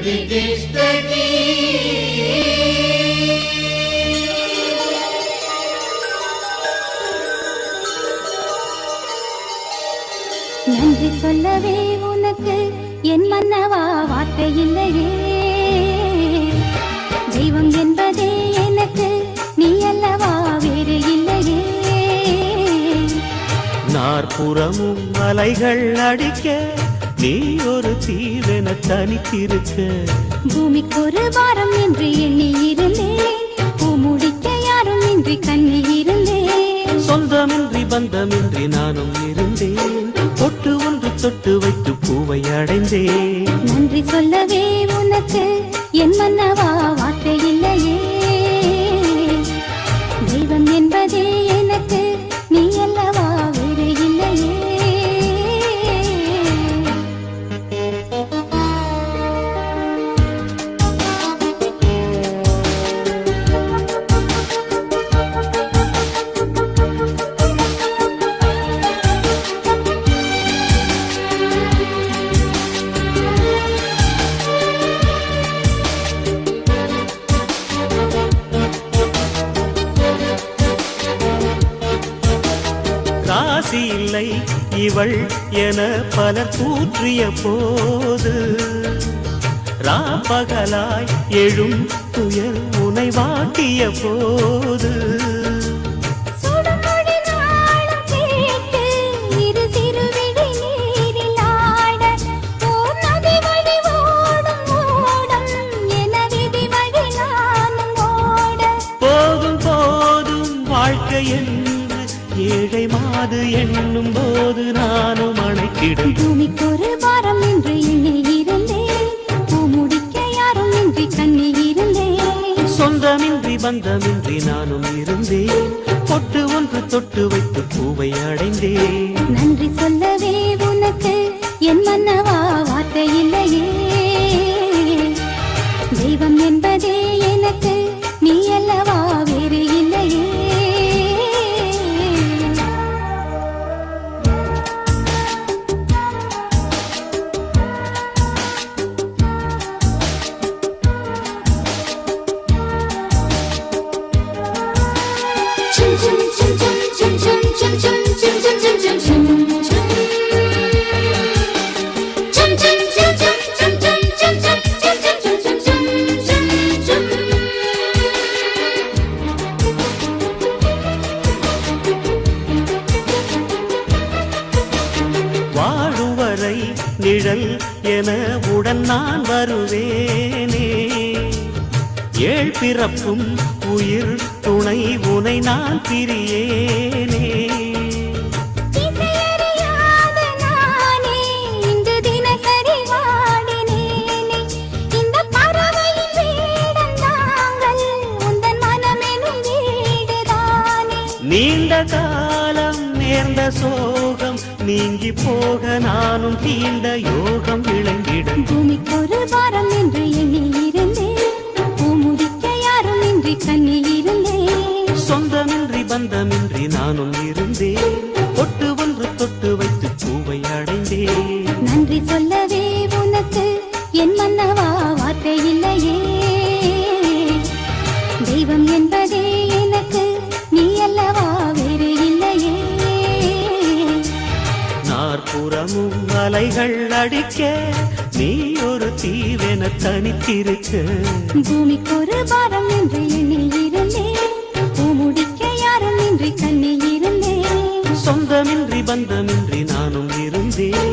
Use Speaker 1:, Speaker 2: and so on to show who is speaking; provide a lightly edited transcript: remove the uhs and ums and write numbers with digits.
Speaker 1: நன்றி சொல்லவே உனக்கு என் மன்னவா வார்த்தை இல்லையே. தெய்வம் என்பதே எனக்கு நீ அல்லவா வேறு இல்லையே.
Speaker 2: நாற்புறமும் அலைகள் அடிக்க நீ ஒரு தீவென தனித்திருக்க.
Speaker 1: பூமிக்கு ஒரு வாரம் என்று எண்ணி இருந்தேன், பூ முடிக்க யாரும் இன்றி கண்ணி இருந்தேன்.
Speaker 2: சொந்தமின்றி பந்தமின்றி நானும் இருந்தேன், பொட்டு ஒன்று தொட்டு வைத்து பூவை அடைந்தேன்.
Speaker 1: நன்றி சொல்லவே உனக்கு என் மன்னவா வார்த்தை இல்லையே. தெய்வம் என்பதே எனக்கு நீ அல்லவா வேறு இல்லையே.
Speaker 2: ராசி இல்லை இவள் என பலர் கூற்றிய போது, ராப்பகலாய் எழும் துயர் உனை வாட்டிய போது, போதும் போதும் வாழ்க்கை ஏழை மாது எண்ணும் போது நானும் அணைக்கிடும்.
Speaker 1: பூமிக்கு ஒரு வாரம் என்று எண்ணி இருந்தேன், பூ முடிக்க யாரும் இன்றி கண்ணி இருந்தேன்.
Speaker 2: சொந்தமின்றி பந்தமின்றி நானும் இருந்தேன், பொட்டு ஒன்று தொட்டு வைத்து பூவை அடைந்தேன்.
Speaker 1: நன்றி சொல்லவே உனக்கு என் மன்னவா வார்த்தை இல்லையே. தெய்வம் என்பதே எனக்கு நீ அல்லவா வேறு இல்லையே.
Speaker 2: வாழும் வரை நிழல் என உடன் நான் வருவேனே. ஏழ் பிறப்பும் உயிர் துணை உனை நான் பிரியேனே. நீண்ட காலம் நேர்ந்த சோகம் நீங்கி போக நானும் தீண்ட யோகம் விளங்கிடும்.
Speaker 1: பூமிக்கு ஒரு வாரம் என்று எண்ணி இருந்தேன், பூ முடிக்க யாரும் இன்றி கண்ணி இருந்தேன்.
Speaker 2: சொந்தமின்றி பந்தமின்றி நானும் இருந்தேன், பொட்டு ஒன்று தொட்டு வைத்து பூவை அடைந்தேன்.
Speaker 1: நன்றி சொல்லவே உனக்கு என் மன்னவா வார்த்தை இல்லையே. தெய்வம் என்பதே எனக்கு நீ அல்லவா வேறு இல்லையே.
Speaker 2: நாற்புறமும் அலைகள் அடிக்க நீ ஒரு தீவென தனித்திருக்க.
Speaker 1: பூமிக்கு ஒரு வாரம் என்று எண்ணி இருந்தேன், பூ முடிக்க யாரும் இன்றி கண்ணி இருந்தேன்.
Speaker 2: சொந்தமின்றி பந்தமின்றி நானும் இருந்தேன்,